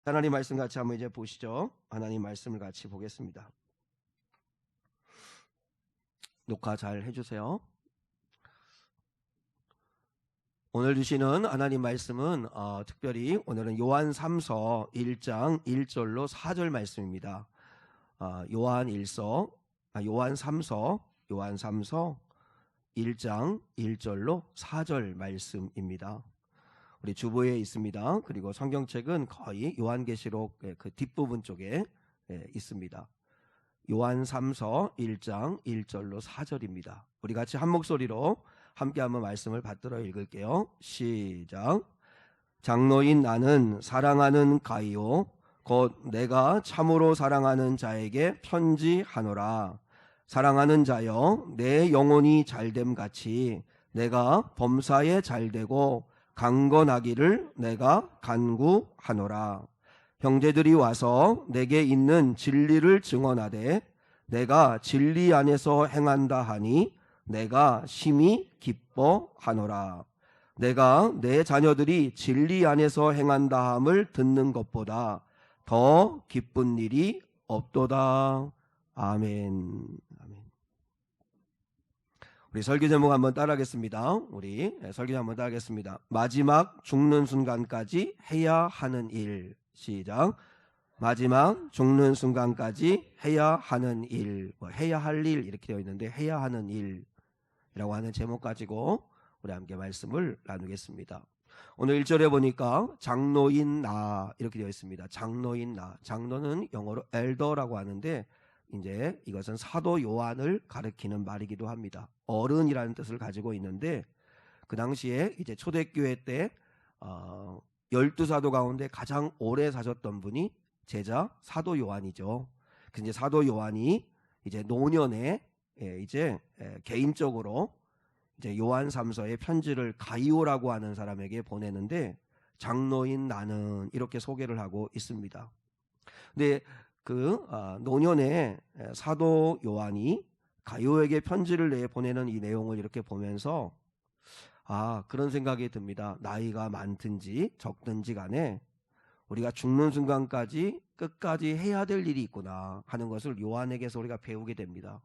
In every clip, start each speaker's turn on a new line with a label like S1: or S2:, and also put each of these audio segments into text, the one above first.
S1: 하나님 말씀 같이 한번 이제 보시죠. 하나님 말씀을 같이 보겠습니다. 녹화 잘 해주세요. 오늘 주시는 하나님 말씀은 특별히 오늘은 요한 3서 1장 1절로 4절 말씀입니다. 요한 3서 1장 1절로 4절 말씀입니다. 우리 주보에 있습니다. 그리고 성경책은 거의 요한계시록 그 뒷부분 쪽에 있습니다. 요한 3서 1장 1절로 4절입니다. 우리 같이 한 목소리로 함께 한번 말씀을 받들어 읽을게요. 시작. 장로인 나는 사랑하는 가이오 곧 내가 참으로 사랑하는 자에게 편지하노라. 사랑하는 자여 내 영혼이 잘됨 같이 내가 범사에 잘되고 강건하기를 내가 간구하노라. 형제들이 와서 내게 있는 진리를 증언하되 내가 진리 안에서 행한다 하니 내가 심히 기뻐하노라. 내가 내 자녀들이 진리 안에서 행한다 함을 듣는 것보다 더 기쁜 일이 없도다. 아멘. 우리 설교 제목 한번 따라하겠습니다. 마지막 죽는 순간까지 해야 하는 일. 시작. 마지막 죽는 순간까지 해야 하는 일. 해야 할 일 이렇게 되어 있는데 해야 하는 일이라고 하는 제목 가지고 우리 함께 말씀을 나누겠습니다. 오늘 1절에 보니까 장로인 나 이렇게 되어 있습니다. 장로인 나. 장로는 영어로 엘더라고 하는데 이제 이것은 사도 요한을 가리키는 말이기도 합니다. 어른이라는 뜻을 가지고 있는데 그 당시에 이제 초대교회 때 12사도 가운데 가장 오래 사셨던 분이 제자 사도 요한이죠. 이제 사도 요한이 이제 노년에 이제 개인적으로 이제 요한 3서의 편지를 가이오라고 하는 사람에게 보내는데 장로인 나는 이렇게 소개를 하고 있습니다. 근데 그 노년에 사도 요한이 가이오에게 편지를 내보내는 이 내용을 이렇게 보면서 그런 생각이 듭니다. 나이가 많든지 적든지 간에 우리가 죽는 순간까지 끝까지 해야 될 일이 있구나 하는 것을 요한에게서 우리가 배우게 됩니다.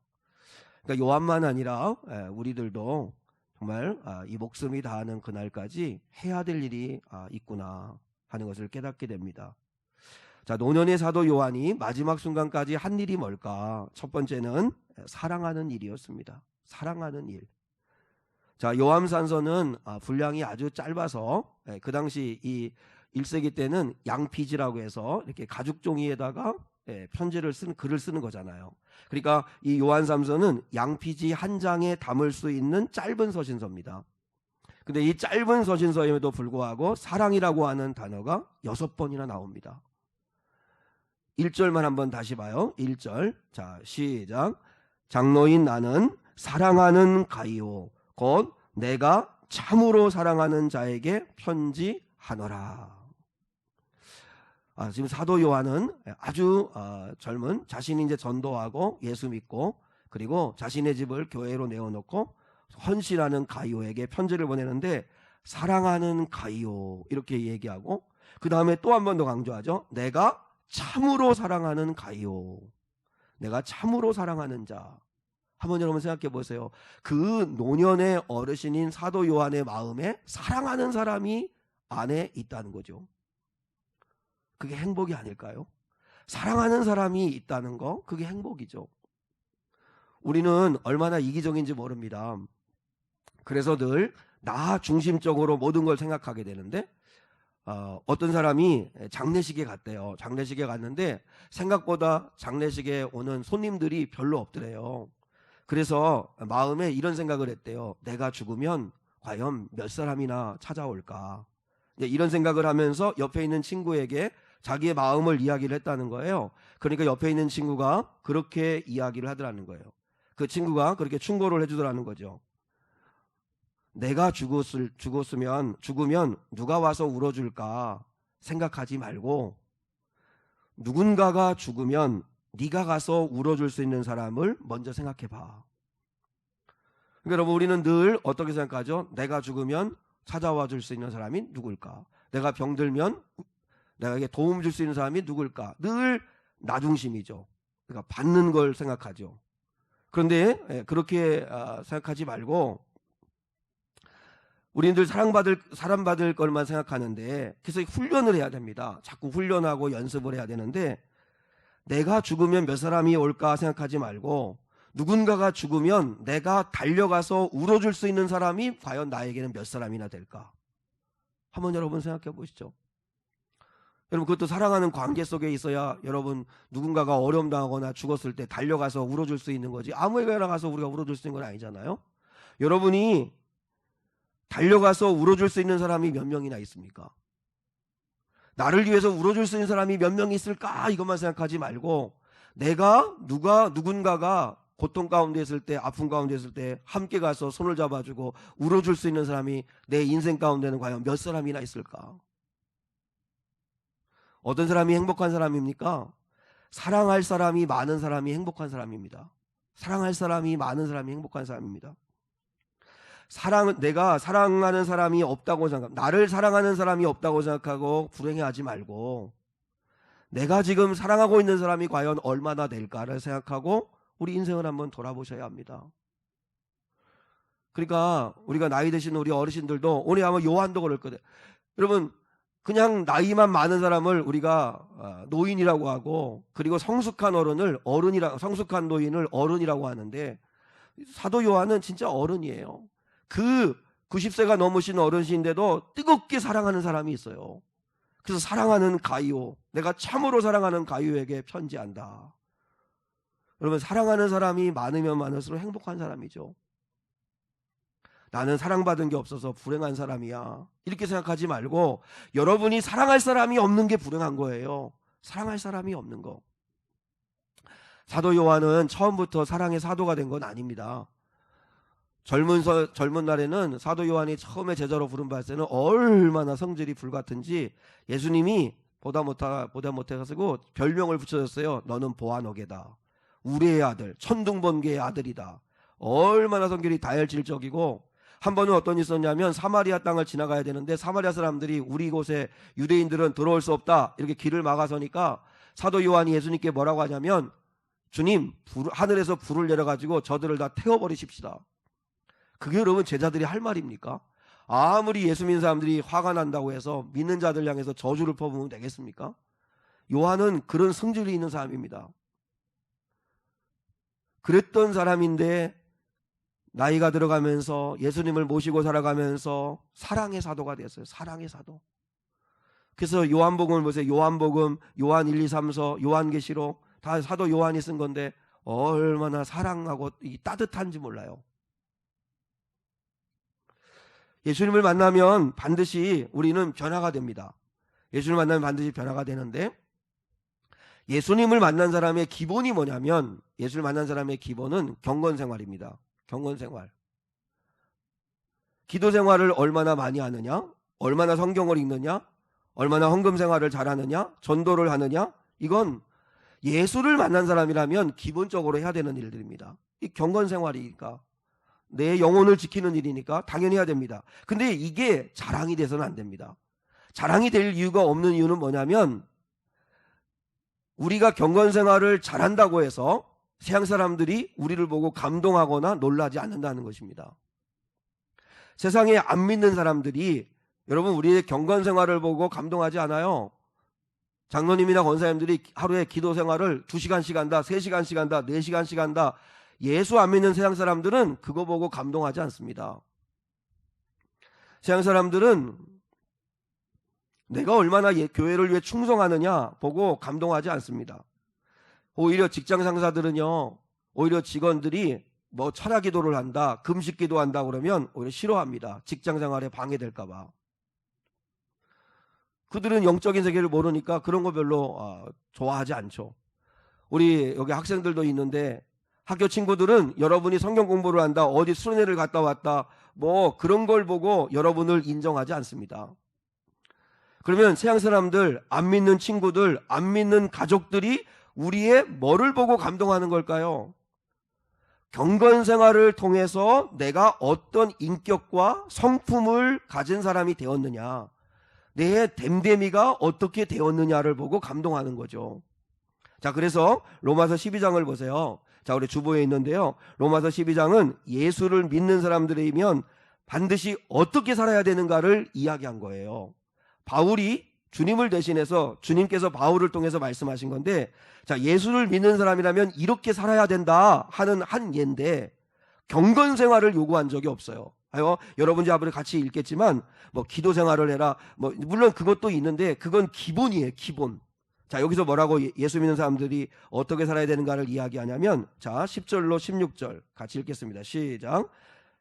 S1: 그러니까 요한만 아니라 우리들도 정말 이 목숨이 다하는 그날까지 해야 될 일이 있구나 하는 것을 깨닫게 됩니다. 자, 노년의 사도 요한이 마지막 순간까지 한 일이 뭘까? 첫 번째는 사랑하는 일이었습니다. 사랑하는 일. 자, 요한산서는 분량이 아주 짧아서 그 당시 이 1세기 때는 양피지라고 해서 이렇게 가죽 종이에다가 편지를 쓴 글을 쓰는 거잖아요. 그러니까 이 요한삼서는 양피지 한 장에 담을 수 있는 짧은 서신서입니다. 근데 이 짧은 서신서임에도 불구하고 사랑이라고 하는 단어가 6번이나 나옵니다. 1절만 한번 다시 봐요. 1절. 자, 시작. 장로인 나는 사랑하는 가이오 곧 내가 참으로 사랑하는 자에게 편지하노라. 지금 사도 요한은 아주 젊은 자신이 이제 전도하고 예수 믿고 그리고 자신의 집을 교회로 내어놓고 헌신하는 가이오에게 편지를 보내는데 사랑하는 가이오 이렇게 얘기하고 그 다음에 또 한 번 더 강조하죠. 내가 참으로 사랑하는 가이오. 내가 참으로 사랑하는 자. 한번 여러분 생각해 보세요. 그 노년의 어르신인 사도 요한의 마음에 사랑하는 사람이 안에 있다는 거죠. 그게 행복이 아닐까요? 사랑하는 사람이 있다는 거 그게 행복이죠. 우리는 얼마나 이기적인지 모릅니다. 그래서 늘 나 중심적으로 모든 걸 생각하게 되는데 어떤 사람이 장례식에 갔대요. 장례식에 갔는데 생각보다 장례식에 오는 손님들이 별로 없더래요. 그래서 마음에 이런 생각을 했대요. 내가 죽으면 과연 몇 사람이나 찾아올까? 이런 생각을 하면서 옆에 있는 친구에게 자기의 마음을 이야기를 했다는 거예요. 그러니까 옆에 있는 친구가 그렇게 이야기를 하더라는 거예요. 그 친구가 그렇게 충고를 해주더라는 거죠. 내가 죽으면 누가 와서 울어줄까 생각하지 말고 누군가가 죽으면 네가 가서 울어줄 수 있는 사람을 먼저 생각해봐. 그러니까 여러분 우리는 늘 어떻게 생각하죠? 내가 죽으면 찾아와 줄 수 있는 사람이 누굴까? 내가 병들면 내가 도움 줄 수 있는 사람이 누굴까? 늘 나 중심이죠. 그러니까 받는 걸 생각하죠. 그런데 그렇게 생각하지 말고 우리는 늘 사랑받을 것만 생각하는데, 그래서 훈련을 해야 됩니다. 자꾸 훈련하고 연습을 해야 되는데, 내가 죽으면 몇 사람이 올까 생각하지 말고 누군가가 죽으면 내가 달려가서 울어줄 수 있는 사람이 과연 나에게는 몇 사람이나 될까? 한번 여러분 생각해 보시죠. 여러분, 그것도 사랑하는 관계 속에 있어야 여러분 누군가가 어려움 당하거나 죽었을 때 달려가서 울어줄 수 있는 거지, 아무에게나 가서 우리가 울어줄 수 있는 건 아니잖아요. 여러분이 달려가서 울어줄 수 있는 사람이 몇 명이나 있습니까? 나를 위해서 울어줄 수 있는 사람이 몇 명 있을까? 이것만 생각하지 말고 누군가가 고통 가운데 있을 때, 아픔 가운데 있을 때 함께 가서 손을 잡아주고 울어줄 수 있는 사람이 내 인생 가운데는 과연 몇 사람이나 있을까? 어떤 사람이 행복한 사람입니까? 사랑할 사람이 많은 사람이 행복한 사람입니다. 사랑할 사람이 많은 사람이 행복한 사람입니다. 내가 사랑하는 사람이 없다고 나를 사랑하는 사람이 없다고 생각하고 불행해하지 말고, 내가 지금 사랑하고 있는 사람이 과연 얼마나 될까를 생각하고 우리 인생을 한번 돌아보셔야 합니다. 그러니까 우리가 나이 드신 우리 어르신들도, 오늘 아마 요한도 그럴 거예요. 여러분, 그냥 나이만 많은 사람을 우리가 노인이라고 하고, 그리고 성숙한 노인을 어른이라고 하는데, 사도 요한은 진짜 어른이에요. 그 90세가 넘으신 어르신인데도 뜨겁게 사랑하는 사람이 있어요. 그래서 사랑하는 가이오, 내가 참으로 사랑하는 가이오에게 편지한다. 여러분, 사랑하는 사람이 많으면 많을수록 행복한 사람이죠. 나는 사랑받은 게 없어서 불행한 사람이야, 이렇게 생각하지 말고 여러분이 사랑할 사람이 없는 게 불행한 거예요. 사랑할 사람이 없는 거. 사도 요한은 처음부터 사랑의 사도가 된 건 아닙니다. 젊은 날에는 사도 요한이 처음에 제자로 부름받을 때는 얼마나 성질이 불같은지 예수님이 보다 못해가지고 별명을 붙여줬어요. 너는 보아너게다, 우리의 아들, 천둥번개의 아들이다. 얼마나 성질이 다혈질적이고, 한 번은 어떤 일이 있었냐면 사마리아 땅을 지나가야 되는데 사마리아 사람들이 우리 곳에 유대인들은 들어올 수 없다, 이렇게 길을 막아서니까 사도 요한이 예수님께 뭐라고 하냐면, 주님, 하늘에서 불을 내려가지고 저들을 다 태워버리십시다. 그게 여러분 제자들이 할 말입니까? 아무리 예수 믿는 사람들이 화가 난다고 해서 믿는 자들 향해서 저주를 퍼부으면 되겠습니까? 요한은 그런 성질이 있는 사람입니다. 그랬던 사람인데 나이가 들어가면서 예수님을 모시고 살아가면서 사랑의 사도가 됐어요. 사랑의 사도. 그래서 요한복음을 보세요. 요한복음, 요한 1, 2, 3서, 요한계시록 다 사도 요한이 쓴 건데 얼마나 사랑하고 따뜻한지 몰라요. 예수님을 만나면 반드시 우리는 변화가 됩니다. 예수님을 만나면 반드시 변화가 되는데, 예수님을 만난 사람의 기본이 뭐냐면, 예수를 만난 사람의 기본은 경건생활입니다. 경건생활. 기도생활을 얼마나 많이 하느냐, 얼마나 성경을 읽느냐, 얼마나 헌금생활을 잘하느냐, 전도를 하느냐, 이건 예수를 만난 사람이라면 기본적으로 해야 되는 일들입니다. 이 경건생활이니까, 내 영혼을 지키는 일이니까 당연히 해야 됩니다. 근데 이게 자랑이 돼서는 안 됩니다. 자랑이 될 이유가 없는 이유는 뭐냐면, 우리가 경건생활을 잘한다고 해서 세상 사람들이 우리를 보고 감동하거나 놀라지 않는다는 것입니다. 세상에 안 믿는 사람들이 여러분 우리의 경건생활을 보고 감동하지 않아요. 장로님이나 권사님들이 하루에 기도생활을 2시간씩 한다, 3시간씩 한다, 4시간씩 한다. 예수 안 믿는 세상 사람들은 그거 보고 감동하지 않습니다. 세상 사람들은 내가 얼마나 교회를 위해 충성하느냐 보고 감동하지 않습니다. 오히려 직장 상사들은요, 오히려 직원들이 뭐 철야 기도를 한다, 금식 기도한다 그러면 오히려 싫어합니다. 직장 생활에 방해될까 봐. 그들은 영적인 세계를 모르니까 그런 거 별로 좋아하지 않죠. 우리 여기 학생들도 있는데 학교 친구들은 여러분이 성경 공부를 한다, 어디 수련회를 갔다 왔다, 뭐 그런 걸 보고 여러분을 인정하지 않습니다. 그러면 세상 사람들, 안 믿는 친구들, 안 믿는 가족들이 우리의 뭐를 보고 감동하는 걸까요? 경건 생활을 통해서 내가 어떤 인격과 성품을 가진 사람이 되었느냐, 내 됨됨이가 어떻게 되었느냐를 보고 감동하는 거죠. 자, 그래서 로마서 12장을 보세요. 자, 우리 주보에 있는데요. 로마서 12장은 예수를 믿는 사람들이면 반드시 어떻게 살아야 되는가를 이야기한 거예요. 바울이 주님을 대신해서 주님께서 바울을 통해서 말씀하신 건데, 자, 예수를 믿는 사람이라면 이렇게 살아야 된다 하는 한 예인데 경건 생활을 요구한 적이 없어요. 여러분이 앞으로 같이 읽겠지만 뭐 기도 생활을 해라, 뭐 물론 그것도 있는데 그건 기본이에요. 기본. 자, 여기서 뭐라고 예수 믿는 사람들이 어떻게 살아야 되는가를 이야기하냐면, 자, 10절로 16절 같이 읽겠습니다. 시작.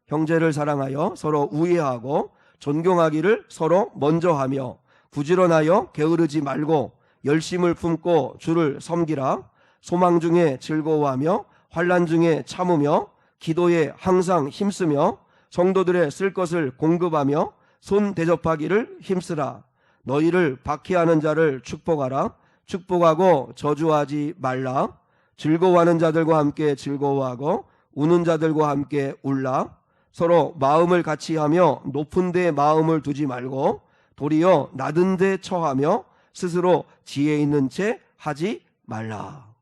S1: 형제를 사랑하여 서로 우애하고 존경하기를 서로 먼저 하며 부지런하여 게으르지 말고 열심을 품고 주를 섬기라. 소망 중에 즐거워하며 환난 중에 참으며 기도에 항상 힘쓰며 성도들의 쓸 것을 공급하며 손 대접하기를 힘쓰라. 너희를 박해하는 자를 축복하라. 축복하고 저주하지 말라. 즐거워하는 자들과 함께 즐거워하고 우는 자들과 함께 울라. 서로 마음을 같이 하며 높은 데 마음을 두지 말고 도리어 낮은 데 처하며 스스로 지혜 있는 채 하지 말라.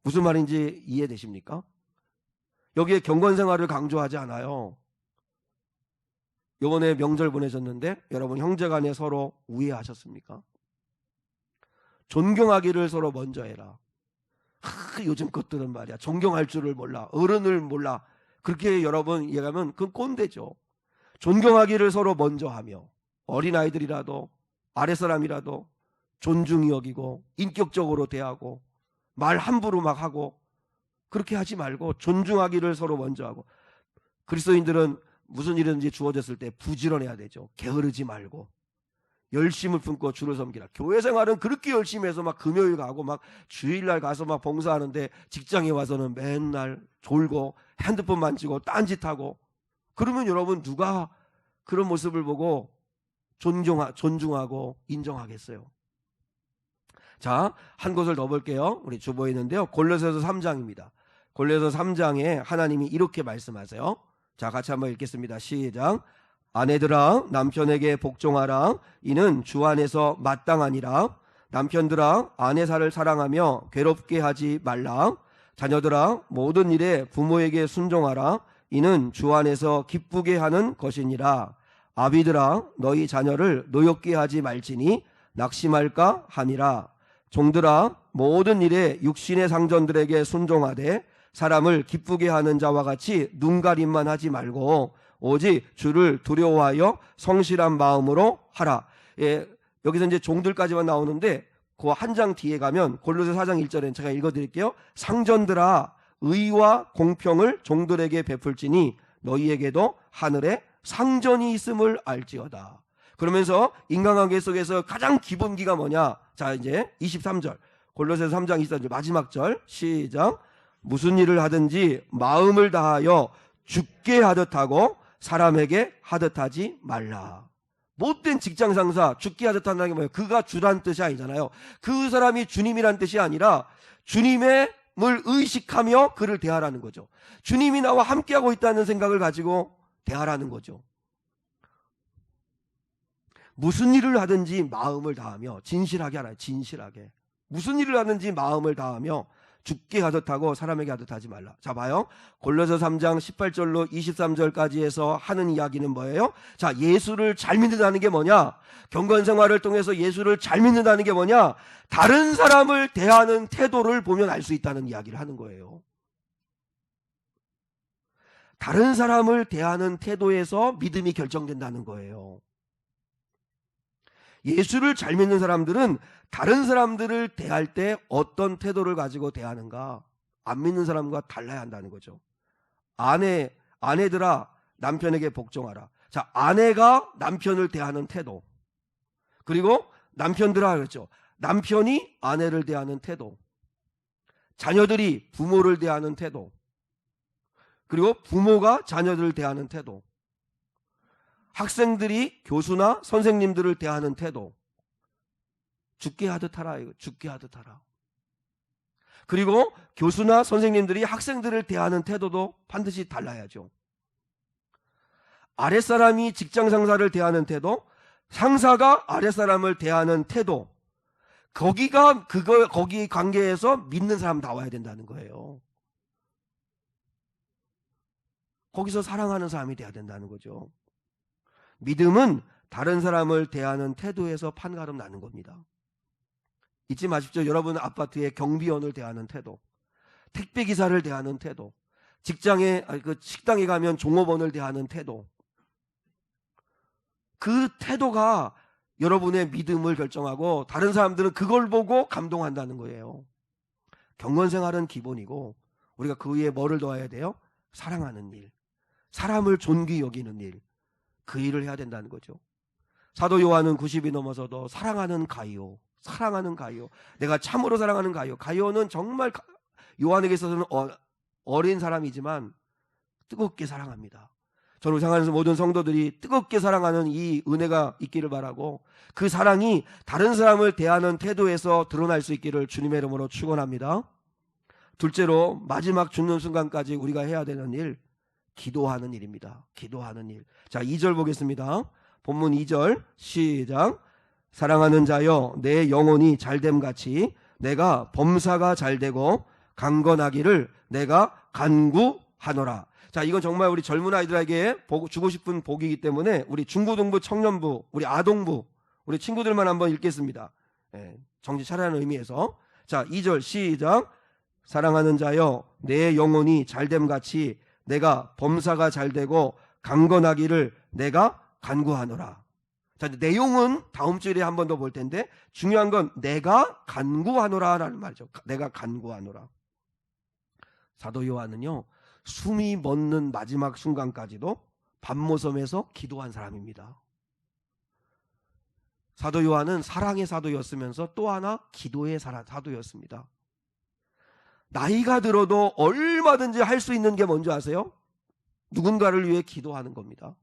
S1: 무슨 말인지 이해되십니까? 여기에 경건생활을 강조하지 않아요. 이번에 명절 보내셨는데 여러분 형제간에 서로 우애하셨습니까? 존경하기를 서로 먼저 해라. 요즘 것들은 말이야, 존경할 줄을 몰라, 어른을 몰라. 그렇게 여러분 얘기하면 그건 꼰대죠. 존경하기를 서로 먼저 하며 어린아이들이라도 아랫사람이라도 존중히 여기고 인격적으로 대하고 말 함부로 막 하고 그렇게 하지 말고 존중하기를 서로 먼저 하고, 그리스도인들은 무슨 일이든지 주어졌을 때 부지런해야 되죠. 게으르지 말고 열심을 품고 주를 섬기라. 교회 생활은 그렇게 열심히 해서 막 금요일 가고 막 주일날 가서 막 봉사하는데 직장에 와서는 맨날 졸고 핸드폰 만지고 딴짓하고, 그러면 여러분 누가 그런 모습을 보고 존중하고 인정하겠어요? 자, 한 곳을 더 볼게요. 우리 주보에 있는데요. 골로새서 3장입니다. 골로새서 3장에 하나님이 이렇게 말씀하세요. 자, 같이 한번 읽겠습니다. 시작. 아내들아 남편에게 복종하라. 이는 주 안에서 마땅하니라. 남편들아 아내사를 사랑하며 괴롭게 하지 말라. 자녀들아 모든 일에 부모에게 순종하라. 이는 주 안에서 기쁘게 하는 것이니라. 아비들아 너희 자녀를 노엽게 하지 말지니 낙심할까 함이라. 종들아 모든 일에 육신의 상전들에게 순종하되 사람을 기쁘게 하는 자와 같이 눈가림만 하지 말고 오직 주를 두려워하여 성실한 마음으로 하라. 예, 여기서 이제 종들까지만 나오는데 그 한 장 뒤에 가면 골로새 4장 1절에 제가 읽어드릴게요. 상전들아 의와 공평을 종들에게 베풀지니 너희에게도 하늘에 상전이 있음을 알지어다. 그러면서 인간관계 속에서 가장 기본기가 뭐냐? 자, 이제 23절 골로새 3장 23절 마지막 절 시작. 무슨 일을 하든지 마음을 다하여 죽게 하듯 하고 사람에게 하듯 하지 말라. 못된 직장 상사 죽게 하듯 한다는 게 뭐예요? 그가 주란 뜻이 아니잖아요. 그 사람이 주님이란 뜻이 아니라 주님을 의식하며 그를 대하라는 거죠. 주님이 나와 함께하고 있다는 생각을 가지고 대하라는 거죠. 무슨 일을 하든지 마음을 다하며 진실하게 하라. 진실하게. 무슨 일을 하든지 마음을 다하며 죽게 하듯 하고 사람에게 하듯 하지 말라. 자, 봐요. 골로새 3장 18절로 23절까지 해서 하는 이야기는 뭐예요? 자, 예수를 잘 믿는다는 게 뭐냐? 경건생활을 통해서 예수를 잘 믿는다는 게 뭐냐? 다른 사람을 대하는 태도를 보면 알 수 있다는 이야기를 하는 거예요. 다른 사람을 대하는 태도에서 믿음이 결정된다는 거예요. 예수를 잘 믿는 사람들은 다른 사람들을 대할 때 어떤 태도를 가지고 대하는가? 안 믿는 사람과 달라야 한다는 거죠. 아내들아 남편에게 복종하라. 자, 아내가 남편을 대하는 태도, 그리고 남편들아 그랬죠. 남편이 아내를 대하는 태도, 자녀들이 부모를 대하는 태도, 그리고 부모가 자녀들을 대하는 태도, 학생들이 교수나 선생님들을 대하는 태도, 죽게 하듯 하라. 이거 죽게 하듯 하라. 그리고 교수나 선생님들이 학생들을 대하는 태도도 반드시 달라야죠. 아랫사람이 직장 상사를 대하는 태도, 상사가 아랫사람을 대하는 태도, 거기 관계에서 믿는 사람 나와야 된다는 거예요. 거기서 사랑하는 사람이 돼야 된다는 거죠. 믿음은 다른 사람을 대하는 태도에서 판가름 나는 겁니다. 잊지 마십시오. 여러분 아파트의 경비원을 대하는 태도, 택배기사를 대하는 태도, 식당에 가면 종업원을 대하는 태도, 그 태도가 여러분의 믿음을 결정하고 다른 사람들은 그걸 보고 감동한다는 거예요. 경건생활은 기본이고 우리가 그 위에 뭐를 더해야 돼요? 사랑하는 일, 사람을 존귀 여기는 일, 그 일을 해야 된다는 거죠. 사도 요한은 90이 넘어서도 사랑하는 가이오, 사랑하는 가이오, 내가 참으로 사랑하는 가이오. 가이오는 정말 요한에게 있어서는 어린 사람이지만 뜨겁게 사랑합니다. 저를 향하는 모든 성도들이 뜨겁게 사랑하는 이 은혜가 있기를 바라고, 그 사랑이 다른 사람을 대하는 태도에서 드러날 수 있기를 주님의 이름으로 축원합니다. 둘째로, 마지막 죽는 순간까지 우리가 해야 되는 일, 기도하는 일입니다. 기도하는 일. 자, 2절 보겠습니다. 본문 2절 시작. 사랑하는 자여, 내 영혼이 잘됨같이 내가 범사가 잘되고 강건하기를 내가 간구하노라. 자, 이건 정말 우리 젊은 아이들에게 주고 싶은 복이기 때문에 우리 중고등부, 청년부, 우리 아동부, 우리 친구들만 한번 읽겠습니다. 정신 차리라는 의미에서. 자, 2절 시작. 사랑하는 자여, 내 영혼이 잘됨같이 내가 범사가 잘되고 강건하기를 내가 간구하노라. 자, 내용은 다음 주일에 한 번 더 볼 텐데 중요한 건 내가 간구하노라라는 말이죠. 내가 간구하노라. 사도 요한은요, 숨이 멎는 마지막 순간까지도 밤모섬에서 기도한 사람입니다. 사도 요한은 사랑의 사도였으면서 또 하나 기도의 사도였습니다. 나이가 들어도 얼마든지 할 수 있는 게 뭔지 아세요? 누군가를 위해 기도하는 겁니다.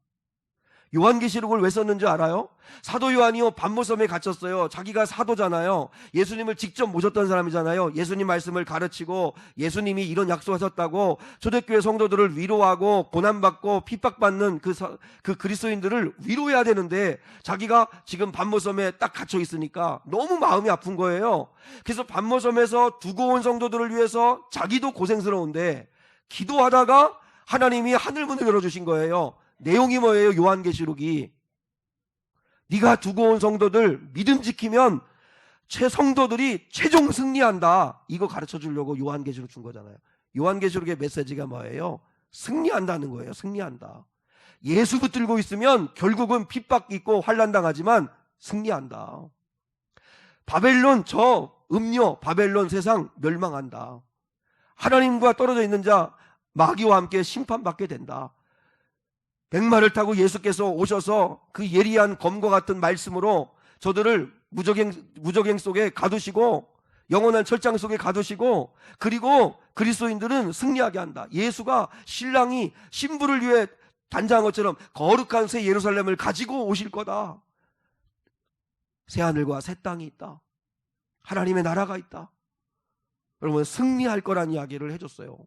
S1: 요한계시록을 왜 썼는지 알아요? 사도 요한이요, 밤모섬에 갇혔어요. 자기가 사도잖아요. 예수님을 직접 모셨던 사람이잖아요. 예수님 말씀을 가르치고 예수님이 이런 약속하셨다고 초대교회 성도들을 위로하고 고난받고 핍박받는 그 그리스도인들을 위로해야 되는데 자기가 지금 밤모섬에 딱 갇혀 있으니까 너무 마음이 아픈 거예요. 그래서 밤모섬에서 두고 온 성도들을 위해서 자기도 고생스러운데 기도하다가 하나님이 하늘문을 열어주신 거예요. 내용이 뭐예요? 요한계시록이 네가 두고 온 성도들 믿음 지키면 성도들이 최종 승리한다, 이거 가르쳐 주려고 요한계시록 준 거잖아요. 요한계시록의 메시지가 뭐예요? 승리한다는 거예요. 승리한다. 예수 붙들고 있으면 결국은 핍박 있고 환난 당하지만 승리한다. 바벨론 바벨론 세상 멸망한다. 하나님과 떨어져 있는 자 마귀와 함께 심판받게 된다. 백마를 타고 예수께서 오셔서 그 예리한 검과 같은 말씀으로 저들을 무적행 속에 가두시고 영원한 철장 속에 가두시고, 그리고 그리스도인들은 승리하게 한다. 예수가 신랑이 신부를 위해 단장한 것처럼 거룩한 새 예루살렘을 가지고 오실 거다. 새 하늘과 새 땅이 있다. 하나님의 나라가 있다. 여러분, 승리할 거란 이야기를 해줬어요.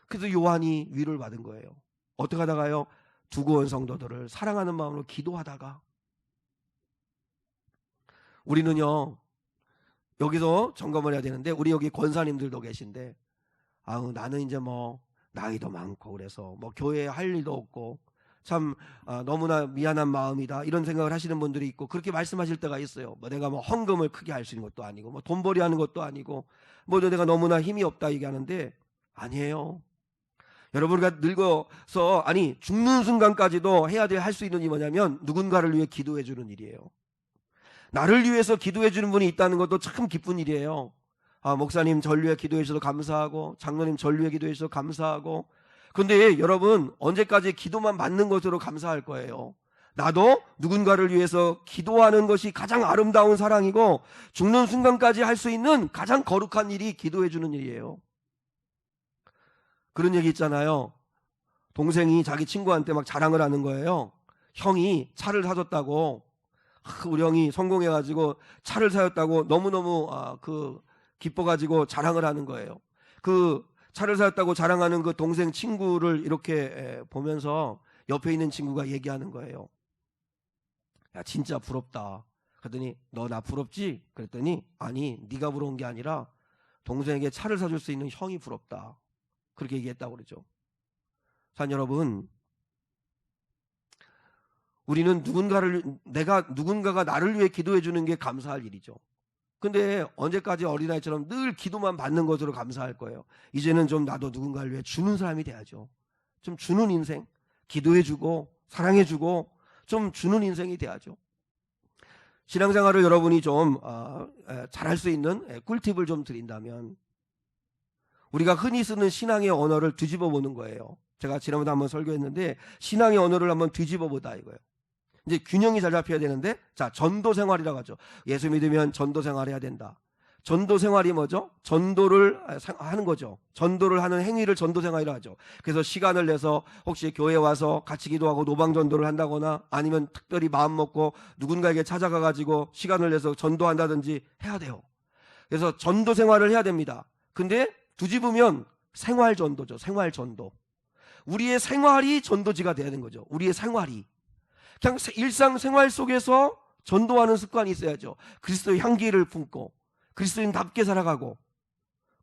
S1: 그래서 요한이 위로를 받은 거예요. 어떻게 하다가요? 두고 온 성도들을 사랑하는 마음으로 기도하다가. 우리는요, 여기서 점검을 해야 되는데, 우리 여기 권사님들도 계신데, 나는 이제 나이도 많고 그래서 교회에 할 일도 없고 참 너무나 미안한 마음이다, 이런 생각을 하시는 분들이 있고, 그렇게 말씀하실 때가 있어요. 내가 헌금을 크게 할 수 있는 것도 아니고 돈벌이 하는 것도 아니고 내가 너무나 힘이 없다 얘기하는데, 아니에요. 여러분과 늙어서 죽는 순간까지도 할 수 있는 일이 뭐냐면 누군가를 위해 기도해 주는 일이에요. 나를 위해서 기도해 주는 분이 있다는 것도 참 기쁜 일이에요. 목사님 전류에 기도해 주셔서 감사하고, 장로님 전류에 기도해 주셔서 감사하고. 그런데 여러분, 언제까지 기도만 받는 것으로 감사할 거예요? 나도 누군가를 위해서 기도하는 것이 가장 아름다운 사랑이고, 죽는 순간까지 할 수 있는 가장 거룩한 일이 기도해 주는 일이에요. 그런 얘기 있잖아요. 동생이 자기 친구한테 막 자랑을 하는 거예요. 형이 차를 사줬다고. 우리 형이 성공해가지고 차를 사줬다고 너무너무 기뻐가지고 자랑을 하는 거예요. 그 차를 사줬다고 자랑하는 그 동생 친구를 이렇게 보면서 옆에 있는 친구가 얘기하는 거예요. 야 진짜 부럽다. 그랬더니 너 나 부럽지? 그랬더니 아니 네가 부러운 게 아니라 동생에게 차를 사줄 수 있는 형이 부럽다. 그렇게 얘기했다고 그러죠. 자 여러분, 우리는 누군가가 나를 위해 기도해 주는 게 감사할 일이죠. 근데 언제까지 어린아이처럼 늘 기도만 받는 것으로 감사할 거예요. 이제는 좀 나도 누군가를 위해 주는 사람이 돼야죠. 좀 주는 인생, 기도해 주고 사랑해 주고 좀 주는 인생이 돼야죠. 신앙생활을 여러분이 좀 잘할 수 있는 꿀팁을 좀 드린다면, 우리가 흔히 쓰는 신앙의 언어를 뒤집어 보는 거예요. 제가 지난번에 한번 설교했는데 신앙의 언어를 한번 뒤집어 보다 이거예요. 이제 균형이 잘 잡혀야 되는데, 자 전도 생활이라고 하죠. 예수 믿으면 전도 생활해야 된다. 전도 생활이 뭐죠? 전도를 하는 거죠. 전도를 하는 행위를 전도 생활이라고 하죠. 그래서 시간을 내서 혹시 교회에 와서 같이 기도하고 노방 전도를 한다거나, 아니면 특별히 마음 먹고 누군가에게 찾아가 가지고 시간을 내서 전도한다든지 해야 돼요. 그래서 전도 생활을 해야 됩니다. 근데 뒤집으면 생활 전도죠. 생활 전도. 우리의 생활이 전도지가 돼야 되는 거죠. 우리의 생활이 그냥 일상생활 속에서 전도하는 습관이 있어야죠. 그리스도의 향기를 품고 그리스도인답게 살아가고,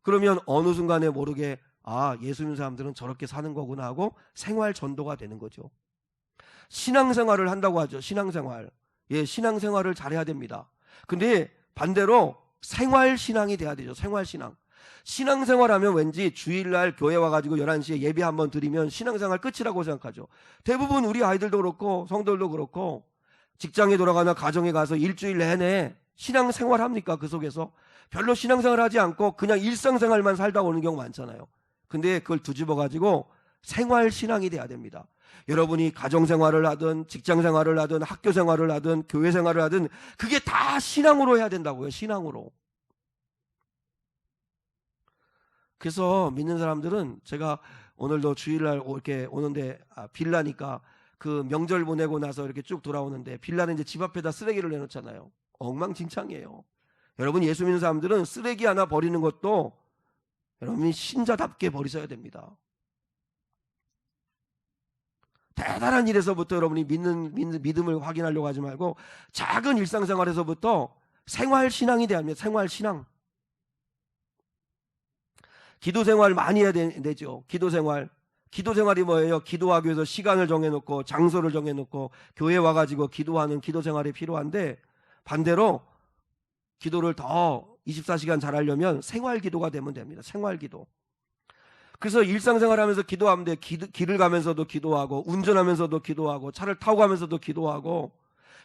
S1: 그러면 어느 순간에 모르게 예수 믿는 사람들은 저렇게 사는 거구나 하고 생활 전도가 되는 거죠. 신앙생활을 한다고 하죠. 신앙생활. 신앙생활을 잘해야 됩니다. 근데 반대로 생활신앙이 돼야 되죠. 생활신앙. 신앙생활하면 왠지 주일날 교회 와가지고 11시에 예배 한번 드리면 신앙생활 끝이라고 생각하죠. 대부분 우리 아이들도 그렇고 성도들도 그렇고 직장에 돌아가나 가정에 가서 일주일 내내 신앙생활 합니까? 그 속에서 별로 신앙생활 하지 않고 그냥 일상생활만 살다 오는 경우 많잖아요. 근데 그걸 뒤집어가지고 생활신앙이 돼야 됩니다. 여러분이 가정생활을 하든 직장생활을 하든 학교생활을 하든 교회생활을 하든 그게 다 신앙으로 해야 된다고요. 신앙으로. 그래서 믿는 사람들은, 제가 오늘도 주일날 이렇게 오는데 빌라니까 그 명절 보내고 나서 이렇게 쭉 돌아오는데, 빌라는 이제 집 앞에다 쓰레기를 내놓잖아요. 엉망진창이에요. 여러분 예수 믿는 사람들은 쓰레기 하나 버리는 것도 여러분이 신자답게 버리셔야 됩니다. 대단한 일에서부터 여러분이 믿음을 확인하려고 하지 말고 작은 일상생활에서부터 생활신앙이 돼야 합니다. 생활신앙. 기도생활 많이 해야 되죠. 기도생활이 뭐예요? 기도하기 위해서 시간을 정해놓고 장소를 정해놓고 교회 와가지고 기도하는 기도생활이 필요한데, 반대로 기도를 더 24시간 잘하려면 생활기도가 되면 됩니다. 생활기도. 그래서 일상생활하면서 기도하면 돼. 길을 가면서도 기도하고, 운전하면서도 기도하고, 차를 타고 가면서도 기도하고,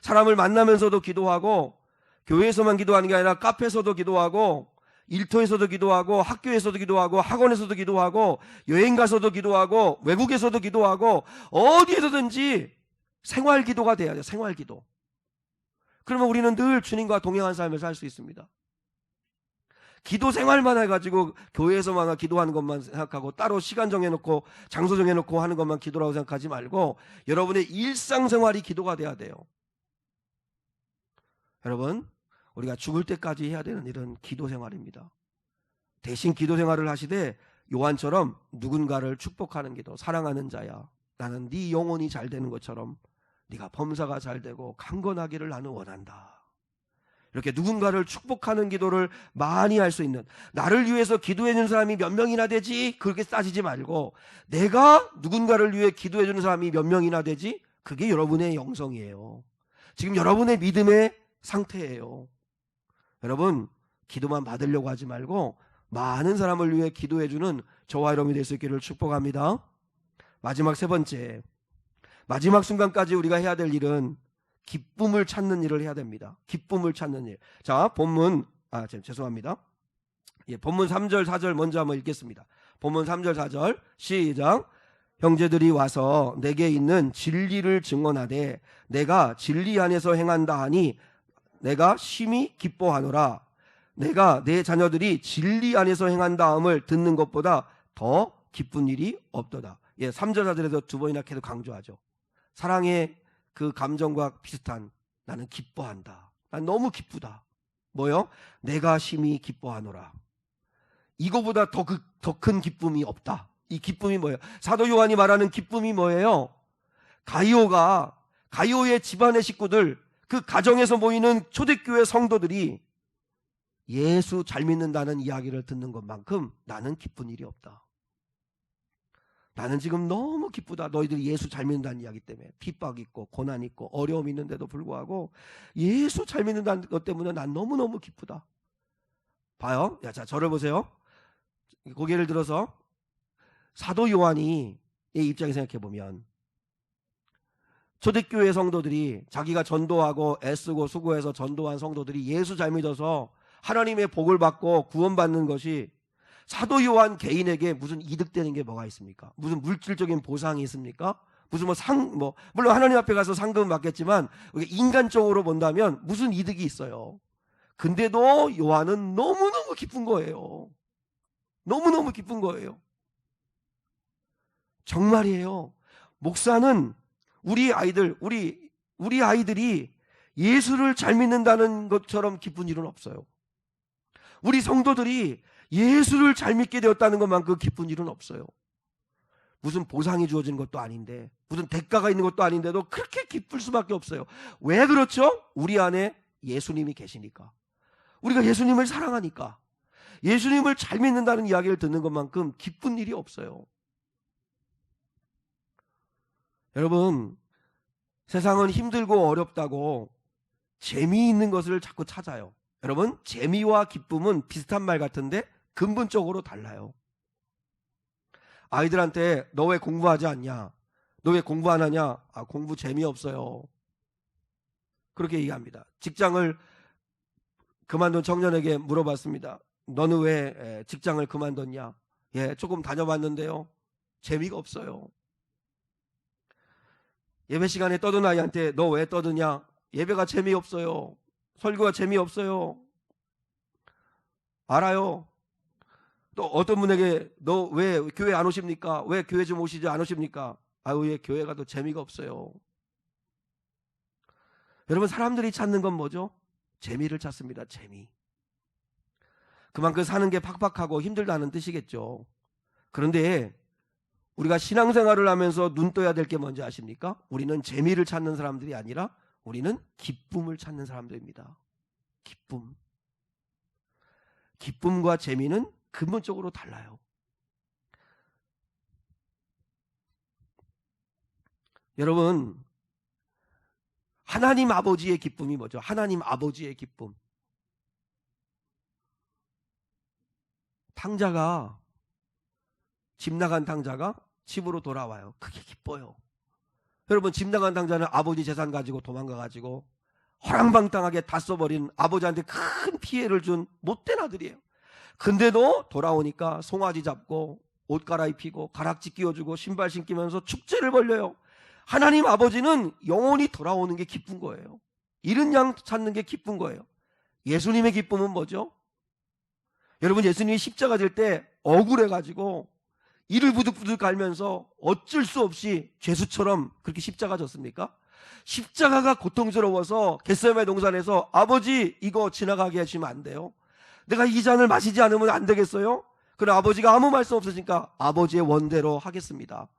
S1: 사람을 만나면서도 기도하고, 교회에서만 기도하는 게 아니라 카페에서도 기도하고, 일터에서도 기도하고, 학교에서도 기도하고, 학원에서도 기도하고, 여행 가서도 기도하고, 외국에서도 기도하고, 어디에서든지 생활기도가 돼야 돼요. 생활기도. 그러면 우리는 늘 주님과 동행한 삶을 살 수 있습니다. 기도 생활만 해가지고 교회에서만 기도하는 것만 생각하고 따로 시간 정해놓고 장소 정해놓고 하는 것만 기도라고 생각하지 말고, 여러분의 일상생활이 기도가 돼야 돼요. 여러분, 우리가 죽을 때까지 해야 되는 일은 기도 생활입니다. 대신 기도 생활을 하시되 요한처럼 누군가를 축복하는 기도, 사랑하는 자야 나는 네 영혼이 잘 되는 것처럼 네가 범사가 잘 되고 강건하기를 나는 원한다. 이렇게 누군가를 축복하는 기도를 많이 할 수 있는, 나를 위해서 기도해 주는 사람이 몇 명이나 되지? 그렇게 따지지 말고 내가 누군가를 위해 기도해 주는 사람이 몇 명이나 되지? 그게 여러분의 영성이에요. 지금 여러분의 믿음의 상태예요. 여러분, 기도만 받으려고 하지 말고 많은 사람을 위해 기도해 주는 저와 여러분이 될 수 있기를 축복합니다. 마지막 세 번째, 마지막 순간까지 우리가 해야 될 일은 기쁨을 찾는 일을 해야 됩니다. 기쁨을 찾는 일. 자, 본문 죄송합니다. 본문 3절 4절 먼저 한번 읽겠습니다. 본문 3절 4절 시작. 형제들이 와서 내게 있는 진리를 증언하되 내가 진리 안에서 행한다 하니 내가 심히 기뻐하노라. 내가 내 자녀들이 진리 안에서 행한다함을 듣는 것보다 더 기쁜 일이 없도다. 3절 4절에서 두 번이나 계속 강조하죠. 사랑의 그 감정과 비슷한, 나는 기뻐한다. 난 너무 기쁘다. 뭐요? 내가 심히 기뻐하노라. 이거보다 더 큰 기쁨이 없다. 이 기쁨이 뭐예요? 사도 요한이 말하는 기쁨이 뭐예요? 가이오의 집안의 식구들, 그 가정에서 모이는 초대교회 성도들이 예수 잘 믿는다는 이야기를 듣는 것만큼 나는 기쁜 일이 없다. 나는 지금 너무 기쁘다. 너희들이 예수 잘 믿는다는 이야기 때문에 핍박 있고 고난 있고 어려움 있는데도 불구하고 예수 잘 믿는다는 것 때문에 난 너무너무 기쁘다. 봐요. 자, 저를 보세요. 고개를 들어서 사도 요한이 이 입장에 생각해 보면 초대교회 성도들이 자기가 전도하고 애쓰고 수고해서 전도한 성도들이 예수 잘 믿어서 하나님의 복을 받고 구원받는 것이 사도 요한 개인에게 무슨 이득되는 게 뭐가 있습니까? 무슨 물질적인 보상이 있습니까? 무슨 물론 하나님 앞에 가서 상금은 받겠지만 인간적으로 본다면 무슨 이득이 있어요? 근데도 요한은 너무너무 기쁜 거예요. 너무너무 기쁜 거예요. 정말이에요. 목사는 우리 아이들이 예수를 잘 믿는다는 것처럼 기쁜 일은 없어요. 우리 성도들이 예수를 잘 믿게 되었다는 것만큼 기쁜 일은 없어요. 무슨 보상이 주어진 것도 아닌데, 무슨 대가가 있는 것도 아닌데도 그렇게 기쁠 수밖에 없어요. 왜 그렇죠? 우리 안에 예수님이 계시니까. 우리가 예수님을 사랑하니까. 예수님을 잘 믿는다는 이야기를 듣는 것만큼 기쁜 일이 없어요. 여러분, 세상은 힘들고 어렵다고 재미있는 것을 자꾸 찾아요. 여러분, 재미와 기쁨은 비슷한 말 같은데 근본적으로 달라요. 아이들한테 너 왜 공부하지 않냐? 너 왜 공부 안 하냐? 공부 재미없어요. 그렇게 얘기합니다. 직장을 그만둔 청년에게 물어봤습니다. 너는 왜 직장을 그만뒀냐? 조금 다녀봤는데요. 재미가 없어요. 예배 시간에 떠든 아이한테 너 왜 떠드냐? 예배가 재미없어요. 설교가 재미없어요. 알아요. 또 어떤 분에게 너 왜 교회 안 오십니까? 왜 교회 좀 오시지 안 오십니까? 왜 교회 가도 재미가 없어요. 여러분, 사람들이 찾는 건 뭐죠? 재미를 찾습니다. 재미. 그만큼 사는 게 팍팍하고 힘들다는 뜻이겠죠. 그런데 우리가 신앙생활을 하면서 눈 떠야 될 게 뭔지 아십니까? 우리는 재미를 찾는 사람들이 아니라 우리는 기쁨을 찾는 사람들입니다. 기쁨. 기쁨과 재미는 근본적으로 달라요. 여러분, 하나님 아버지의 기쁨이 뭐죠? 하나님 아버지의 기쁨. 집 나간 탕자가 집으로 돌아와요. 그게 기뻐요. 여러분, 집 나간 탕자는 아버지 재산 가지고 도망가가지고 허랑방탕하게 다 써버린 아버지한테 큰 피해를 준 못된 아들이에요. 근데도 돌아오니까 송아지 잡고 옷 갈아입히고 가락지 끼워주고 신발 신기면서 축제를 벌려요. 하나님 아버지는 영원히 돌아오는 게 기쁜 거예요. 잃은 양 찾는 게 기쁜 거예요. 예수님의 기쁨은 뭐죠? 여러분, 예수님이 십자가 질 때 억울해가지고 이를 부득부득 갈면서 어쩔 수 없이 죄수처럼 그렇게 십자가 졌습니까? 십자가가 고통스러워서 겟세마네 동산에서 아버지 이거 지나가게 하시면 안 돼요. 내가 이 잔을 마시지 않으면 안 되겠어요? 그럼 아버지가 아무 말씀 없으니까 아버지의 원대로 하겠습니다.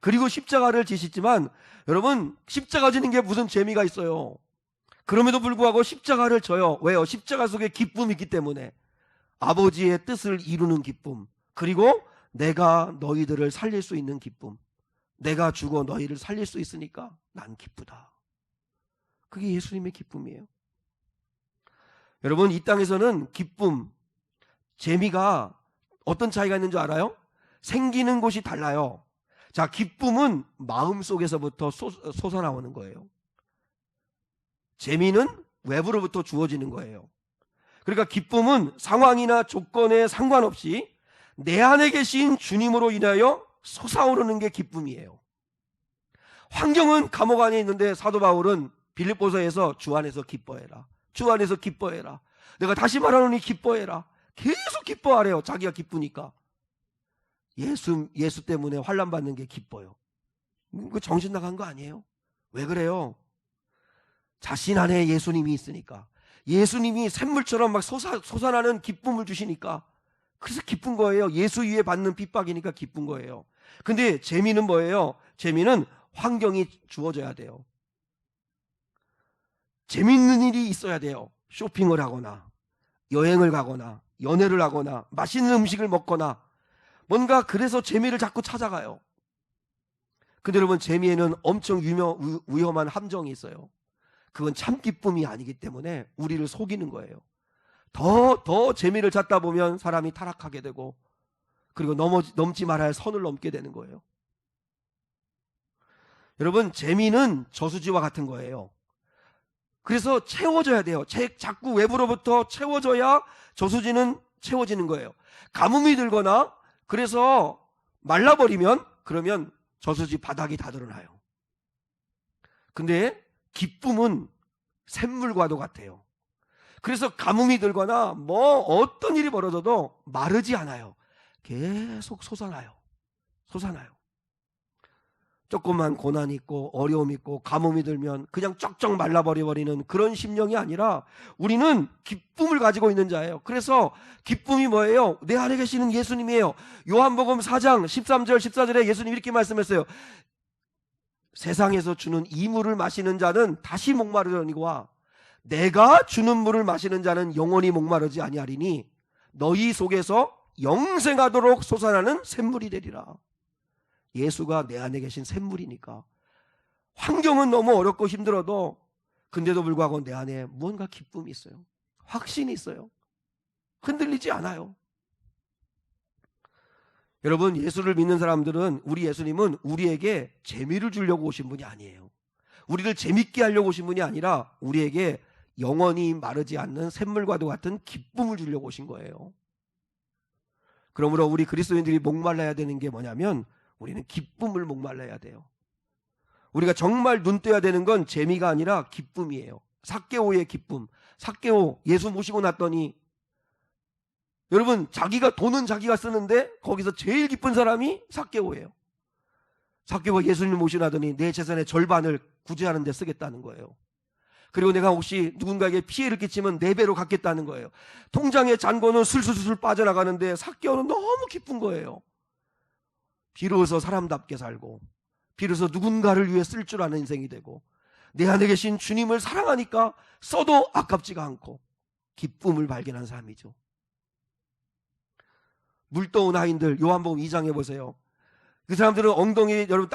S1: 그리고 십자가를 지시지만 여러분, 십자가 지는 게 무슨 재미가 있어요? 그럼에도 불구하고 십자가를 져요. 왜요? 십자가 속에 기쁨이 있기 때문에. 아버지의 뜻을 이루는 기쁨, 그리고 내가 너희들을 살릴 수 있는 기쁨. 내가 죽어 너희를 살릴 수 있으니까 난 기쁘다. 그게 예수님의 기쁨이에요. 여러분, 이 땅에서는 기쁨, 재미가 어떤 차이가 있는 줄 알아요? 생기는 곳이 달라요. 자, 기쁨은 마음속에서부터 솟아나오는 거예요. 재미는 외부로부터 주어지는 거예요. 그러니까 기쁨은 상황이나 조건에 상관없이 내 안에 계신 주님으로 인하여 솟아오르는 게 기쁨이에요. 환경은 감옥 안에 있는데 사도 바울은 빌립보서에서 주 안에서 기뻐해라. 주 안에서 기뻐해라. 내가 다시 말하노니 기뻐해라. 계속 기뻐하래요. 자기가 기쁘니까. 예수 때문에 환난 받는 게 기뻐요. 그 정신 나간 거 아니에요? 왜 그래요? 자신 안에 예수님이 있으니까. 예수님이 샘물처럼 막 솟아나는 기쁨을 주시니까. 그래서 기쁜 거예요. 예수 위에 받는 핍박이니까 기쁜 거예요. 근데 재미는 뭐예요? 재미는 환경이 주어져야 돼요. 재밌는 일이 있어야 돼요. 쇼핑을 하거나 여행을 가거나 연애를 하거나 맛있는 음식을 먹거나 뭔가 그래서 재미를 자꾸 찾아가요. 근데 여러분, 재미에는 엄청 위험한 함정이 있어요. 그건 참 기쁨이 아니기 때문에 우리를 속이는 거예요. 더 재미를 찾다 보면 사람이 타락하게 되고, 그리고 넘지 말아야 할 선을 넘게 되는 거예요. 여러분, 재미는 저수지와 같은 거예요. 그래서 채워져야 돼요. 자꾸 외부로부터 채워져야 저수지는 채워지는 거예요. 가뭄이 들거나 그래서 말라버리면, 그러면 저수지 바닥이 다 드러나요. 근데 기쁨은 샘물과도 같아요. 그래서 가뭄이 들거나 뭐 어떤 일이 벌어져도 마르지 않아요. 계속 솟아나요. 조금만 고난이 있고 어려움이 있고 가뭄이 들면 그냥 쩍쩍 말라버려버리는 그런 심령이 아니라 우리는 기쁨을 가지고 있는 자예요. 그래서 기쁨이 뭐예요? 내 안에 계시는 예수님이에요. 요한복음 4장 13절 14절에 예수님이 이렇게 말씀했어요. 세상에서 주는 이 물을 마시는 자는 다시 목마르려니와 내가 주는 물을 마시는 자는 영원히 목마르지 아니하리니 너희 속에서 영생하도록 솟아나는 샘물이 되리라. 예수가 내 안에 계신 샘물이니까 환경은 너무 어렵고 힘들어도, 근데도 불구하고 내 안에 무언가 기쁨이 있어요. 확신이 있어요. 흔들리지 않아요. 여러분, 예수를 믿는 사람들은, 우리 예수님은 우리에게 재미를 주려고 오신 분이 아니에요. 우리를 재밌게 하려고 오신 분이 아니라 우리에게 영원히 마르지 않는 샘물과도 같은 기쁨을 주려고 오신 거예요. 그러므로 우리 그리스도인들이 목말라야 되는 게 뭐냐면, 우리는 기쁨을 목말라야 돼요. 우리가 정말 눈 떼야 되는 건 재미가 아니라 기쁨이에요. 삭개오의 기쁨. 삭개오 예수 모시고 났더니, 여러분, 돈은 자기가 쓰는데 거기서 제일 기쁜 사람이 삭개오예요. 삭개오가 예수님 모시고 나더니 내 재산의 절반을 구제하는 데 쓰겠다는 거예요. 그리고 내가 혹시 누군가에게 피해를 끼치면 4배로 갚겠다는 거예요. 통장의 잔고는 술술술 빠져나가는데 삭개오는 너무 기쁜 거예요. 비로소 사람답게 살고, 비로소 누군가를 위해 쓸 줄 아는 인생이 되고, 내 안에 계신 주님을 사랑하니까 써도 아깝지가 않고 기쁨을 발견한 사람이죠. 물떠온 하인들, 요한복음 2장에 보세요. 그 사람들은 엉덩이 여러분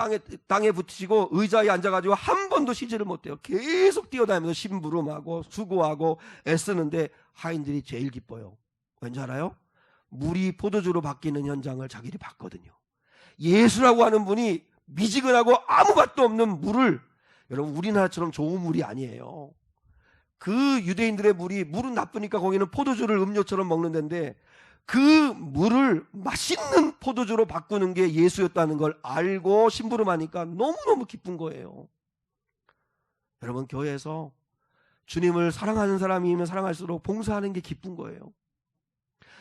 S1: 땅에 붙이고 의자에 앉아가지고 한 번도 쉬지를 못해요. 계속 뛰어다니면서 심부름하고 수고하고 애쓰는데 하인들이 제일 기뻐요. 왠지 알아요? 물이 포도주로 바뀌는 현장을 자기들이 봤거든요. 예수라고 하는 분이 미지근하고 아무 맛도 없는 물을, 여러분, 우리나라처럼 좋은 물이 아니에요. 그 유대인들의 물은 나쁘니까 거기는 포도주를 음료처럼 먹는 데인데, 그 물을 맛있는 포도주로 바꾸는 게 예수였다는 걸 알고 심부름하니까 너무너무 기쁜 거예요. 여러분, 교회에서 주님을 사랑하는 사람이면 사랑할수록 봉사하는 게 기쁜 거예요.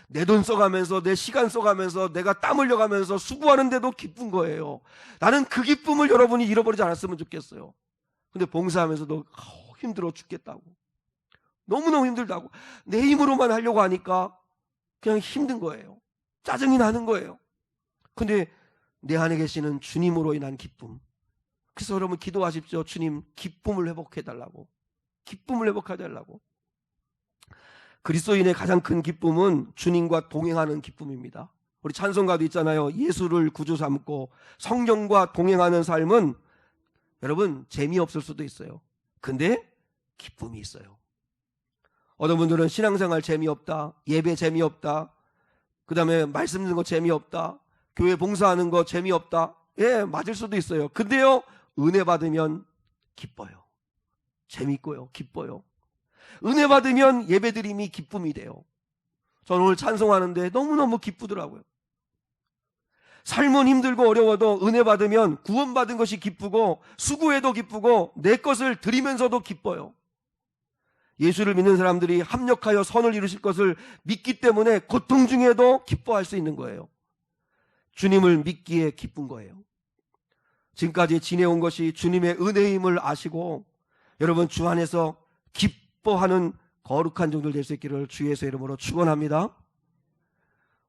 S1: 내 돈 써가면서, 내 시간 써가면서, 내가 땀 흘려가면서 수고하는데도 기쁜 거예요. 나는 그 기쁨을 여러분이 잃어버리지 않았으면 좋겠어요. 근데 봉사하면서도 힘들어 죽겠다고, 너무너무 힘들다고, 내 힘으로만 하려고 하니까 그냥 힘든 거예요. 짜증이 나는 거예요. 근데 내 안에 계시는 주님으로 인한 기쁨. 그래서 여러분 기도하십시오. 주님, 기쁨을 회복해달라고. 기쁨을 회복해달라고. 그리스도인의 가장 큰 기쁨은 주님과 동행하는 기쁨입니다. 우리 찬송가도 있잖아요. 예수를 구주 삼고 성령과 동행하는 삶은, 여러분, 재미없을 수도 있어요. 근데 기쁨이 있어요. 어떤 분들은 신앙생활 재미없다, 예배 재미없다, 그 다음에 말씀 듣는 거 재미없다, 교회 봉사하는 거 재미없다. 예, 맞을 수도 있어요. 근데요, 은혜 받으면 기뻐요. 재밌고요, 기뻐요. 은혜 받으면 예배드림이 기쁨이 돼요. 저는 오늘 찬송하는데 너무너무 기쁘더라고요. 삶은 힘들고 어려워도 은혜 받으면 구원받은 것이 기쁘고, 수고해도 기쁘고, 내 것을 드리면서도 기뻐요. 예수를 믿는 사람들이 합력하여 선을 이루실 것을 믿기 때문에 고통 중에도 기뻐할 수 있는 거예요. 주님을 믿기에 기쁜 거예요. 지금까지 지내온 것이 주님의 은혜임을 아시고, 여러분 주 안에서 기뻐하는 거룩한 종들 될 수 있기를 주 예수의 이름으로 축원합니다.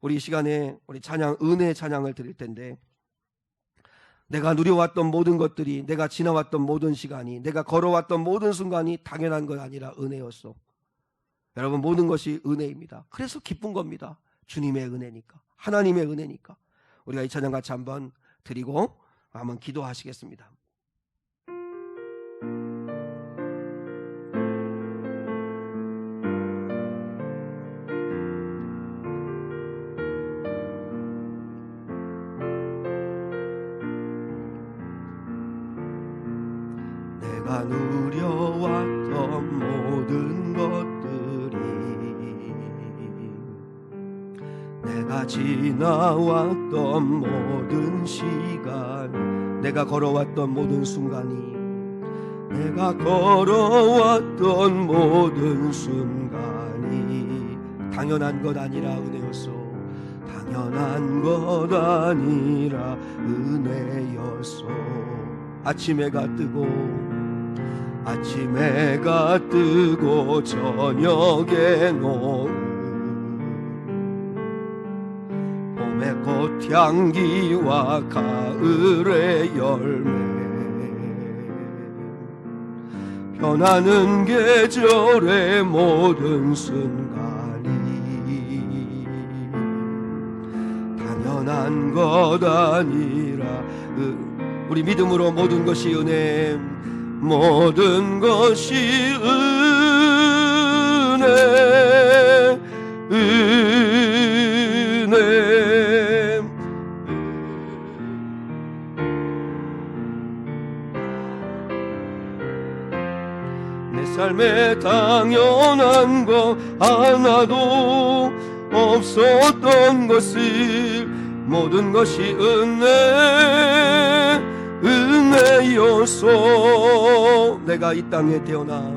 S1: 우리 이 시간에 우리 찬양, 은혜 찬양을 드릴 텐데, 내가 누려왔던 모든 것들이, 내가 지나왔던 모든 시간이, 내가 걸어왔던 모든 순간이 당연한 것 아니라 은혜였어. 여러분, 모든 것이 은혜입니다. 그래서 기쁜 겁니다. 주님의 은혜니까, 하나님의 은혜니까. 우리가 이 찬양 같이 한번 드리고 한번 기도하시겠습니다. 내가 누려왔던 모든 것들이, 내가 지나왔던 모든 시간, 내가 걸어왔던 모든 순간이, 내가 걸어왔던 모든 순간이 당연한 것 아니라 은혜였소. 당연한 것 아니라 은혜였소. 아침 해가 뜨고 저녁에 노을, 봄의 꽃향기와 가을의 열매, 변하는 계절의 모든 순간이 당연한 것 아니라 우리 믿음으로 모든 것이 은혜, 모든 것이 은혜, 은혜. 내 삶에 당연한 거 하나도 없었던 것을 모든 것이 은혜였소. 내가 이 땅에 태어나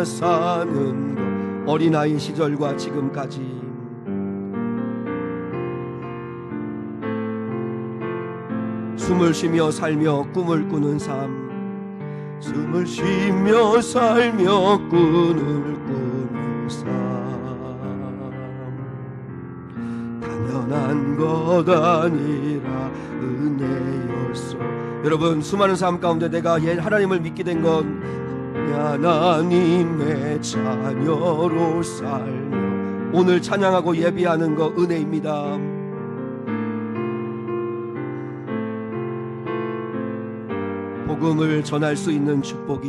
S1: 사는 것, 어린아이 시절과 지금까지 숨을 쉬며 살며 꿈을 꾸는 삶, 숨을 쉬며 살며 꿈을 꾸는 삶, 당연한 것 아니라 은혜였소. 여러분, 수많은 삶 가운데 내가 하나님을 믿게 된 건 하나님의 자녀로 살며 오늘 찬양하고 예배하는 거 은혜입니다. 복음을 전할 수 있는 축복이,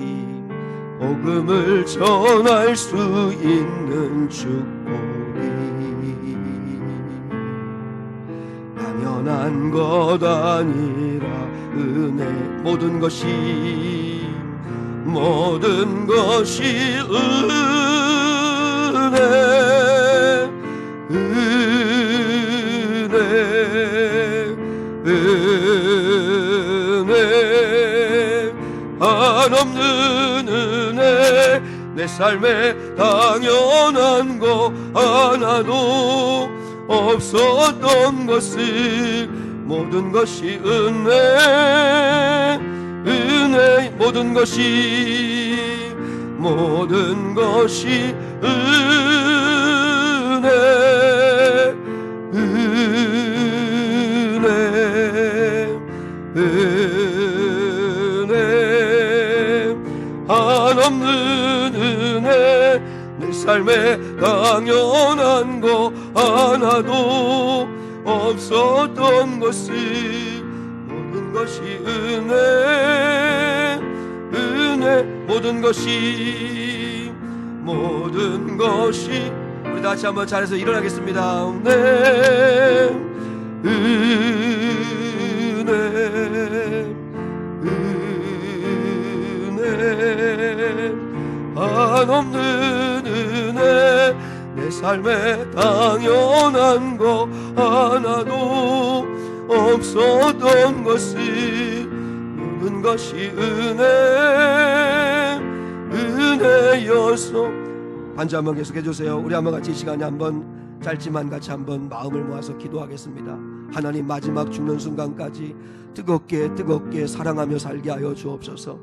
S1: 복음을 전할 수 있는 축복이 당연한 것 아니라 은혜, 모든 것이 은혜, 은혜, 은혜, 한없는 은혜. 내 삶에 당연한 거 하나도 없었던 것을 모든 것이 은혜, 은혜, 모든 것이 은혜, 은혜, 은혜, 한없는 은혜. 내 삶에 당연한 거 하나도 없었던 것을 모든 것이 은혜, 은혜, 모든 것이 우리 다시 한번 잘해서 일어나겠습니다. 네, 은혜, 은혜, 한없는 은혜. 내 삶에 당연한 거 하나도 없었던 것을 모든 것이 은혜였소. 반주 한번 계속해 주세요. 우리 한번 같이 이 시간에 한번 짧지만 같이 한번 마음을 모아서 기도하겠습니다. 하나님, 마지막 죽는 순간까지 뜨겁게 사랑하며 살게 하여 주옵소서.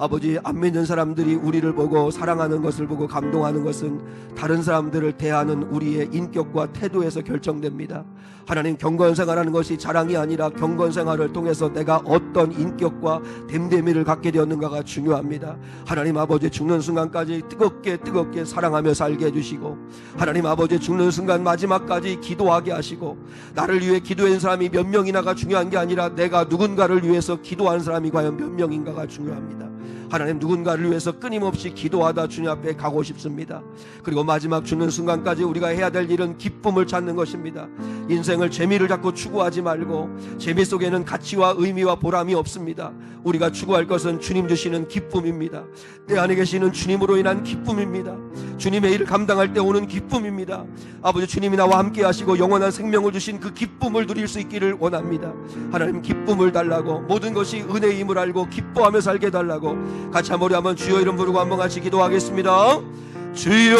S1: 아버지, 안 믿는 사람들이 우리를 보고 사랑하는 것을 보고 감동하는 것은 다른 사람들을 대하는 우리의 인격과 태도에서 결정됩니다. 하나님, 경건생활하는 것이 자랑이 아니라 경건생활을 통해서 내가 어떤 인격과 됨됨이를 갖게 되었는가가 중요합니다. 하나님 아버지, 죽는 순간까지 뜨겁게 사랑하며 살게 해주시고, 하나님 아버지, 죽는 순간 마지막까지 기도하게 하시고, 나를 위해 기도한 사람이 몇 명이나가 중요한 게 아니라 내가 누군가를 위해서 기도하는 사람이 과연 몇 명인가가 중요합니다. 하나님, 누군가를 위해서 끊임없이 기도하다 주님 앞에 가고 싶습니다. 그리고 마지막 죽는 순간까지 우리가 해야 될 일은 기쁨을 찾는 것입니다. 인생을 재미를 자꾸 추구하지 말고, 재미 속에는 가치와 의미와 보람이 없습니다. 우리가 추구할 것은 주님 주시는 기쁨입니다. 내 안에 계시는 주님으로 인한 기쁨입니다. 주님의 일을 감당할 때 오는 기쁨입니다. 아버지, 주님이 나와 함께 하시고 영원한 생명을 주신 그 기쁨을 누릴 수 있기를 원합니다. 하나님, 기쁨을 달라고, 모든 것이 은혜임을 알고 기뻐하며 살게 달라고 같이 한번 우리 한번 주여 이름 부르고 한번 같이 기도하겠습니다. 주여,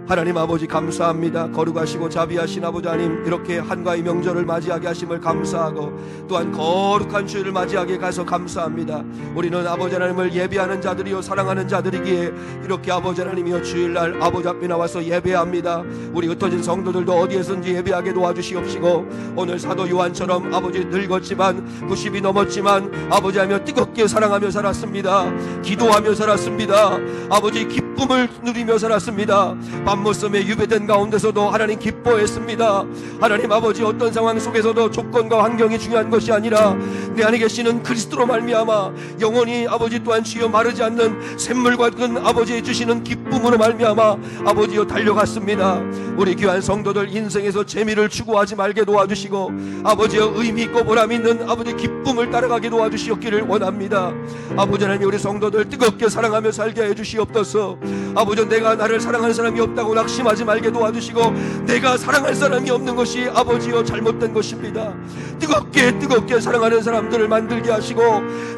S1: 하나님 아버지 감사합니다. 거룩하시고 자비하신 아버지 하나님, 이렇게 한가위 명절을 맞이하게 하심을 감사하고 또한 거룩한 주일을 맞이하게 가서 감사합니다. 우리는 아버지 하나님을 예배하는 자들이요 사랑하는 자들이기에 이렇게 아버지 하나님이여 주일날 아버지 앞에 나와서 예배합니다. 우리 흩어진 성도들도 어디에선지 예배하게 도와주시옵시고, 오늘 사도 요한처럼 아버지 늙었지만 90이 넘었지만 아버지 하며 뜨겁게 사랑하며 살았습니다. 기도하며 살았습니다. 아버지 기쁨을 누리며 살았습니다. 밤모섬에 유배된 가운데서도 하나님 기뻐했습니다. 하나님 아버지, 어떤 상황 속에서도 조건과 환경이 중요한 것이 아니라 내 안에 계시는 그리스도로 말미암아 영원히 아버지 또한 주여 마르지 않는 샘물과 같은 아버지의 주시는 기쁨으로 말미암아 아버지여 달려갔습니다. 우리 귀한 성도들 인생에서 재미를 추구하지 말게 도와주시고 아버지여 의미 있고 보람 있는 아버지 기쁨을 따라가게 도와주시옵기를 원합니다. 아버지 하나님, 우리 성도들 뜨겁게 사랑하며 살게 해주시옵소서. 아버지, 내가 나를 사랑하는 사람이 없다고 낙심하지 말게 도와주시고, 내가 사랑할 사람이 없는 것이 아버지여 잘못된 것입니다. 뜨겁게 사랑하는 사람들을 만들게 하시고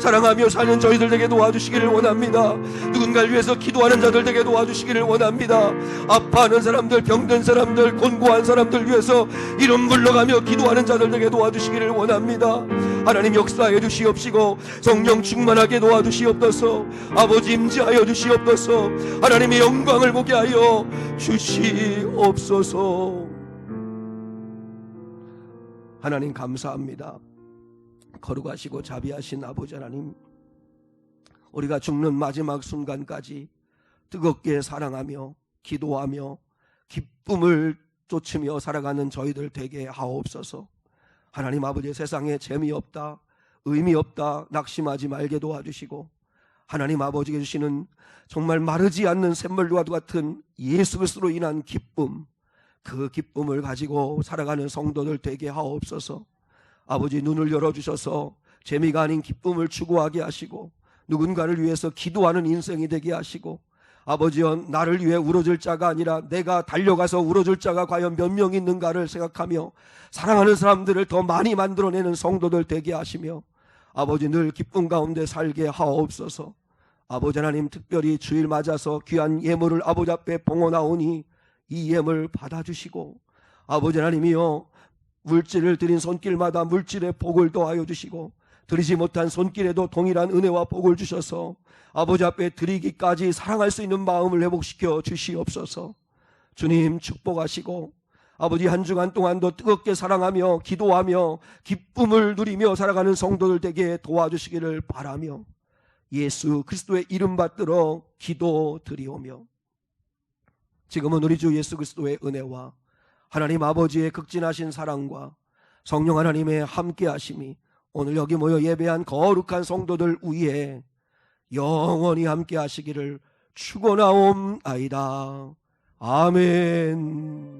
S1: 사랑하며 사는 저희들 되게 도와주시기를 원합니다. 누군가를 위해서 기도하는 자들 되게 도와주시기를 원합니다. 아파하는 사람들, 병든 사람들, 곤고한 사람들 위해서 이름 불러가며 기도하는 자들 되게 도와주시기를 원합니다. 하나님 역사해 주시옵시고 성령 충만하게 도와주시옵소서. 아버지 임재하여 주시옵소서. 하나님의 영광을 보게 하여 주시옵소서. 하나님 감사합니다. 거룩하시고 자비하신 아버지 하나님, 우리가 죽는 마지막 순간까지 뜨겁게 사랑하며 기도하며 기쁨을 쫓으며 살아가는 저희들 되게 하옵소서. 하나님 아버지, 세상에 재미없다, 의미없다 낙심하지 말게 도와주시고, 하나님 아버지께 주시는 정말 마르지 않는 샘물과 같은 예수 그리스도로 인한 기쁨, 그 기쁨을 가지고 살아가는 성도들 되게 하옵소서. 아버지, 눈을 열어주셔서 재미가 아닌 기쁨을 추구하게 하시고 누군가를 위해서 기도하는 인생이 되게 하시고, 아버지여, 나를 위해 울어줄 자가 아니라 내가 달려가서 울어줄 자가 과연 몇 명 있는가를 생각하며 사랑하는 사람들을 더 많이 만들어내는 성도들 되게 하시며 아버지, 늘 기쁨 가운데 살게 하옵소서. 아버지 하나님, 특별히 주일 맞아서 귀한 예물을 아버지 앞에 봉헌하오니 이 예물 받아주시고, 아버지 하나님이여, 물질을 드린 손길마다 물질의 복을 더하여 주시고 드리지 못한 손길에도 동일한 은혜와 복을 주셔서 아버지 앞에 드리기까지 사랑할 수 있는 마음을 회복시켜 주시옵소서. 주님 축복하시고 아버지, 한 주간 동안도 뜨겁게 사랑하며 기도하며 기쁨을 누리며 살아가는 성도들 되게 도와주시기를 바라며 예수 그리스도의 이름 받들어 기도드리오며, 지금은 우리 주 예수 그리스도의 은혜와 하나님 아버지의 극진하신 사랑과 성령 하나님의 함께하심이 오늘 여기 모여 예배한 거룩한 성도들 위에 영원히 함께하시기를 축원하옵나이다. 아멘.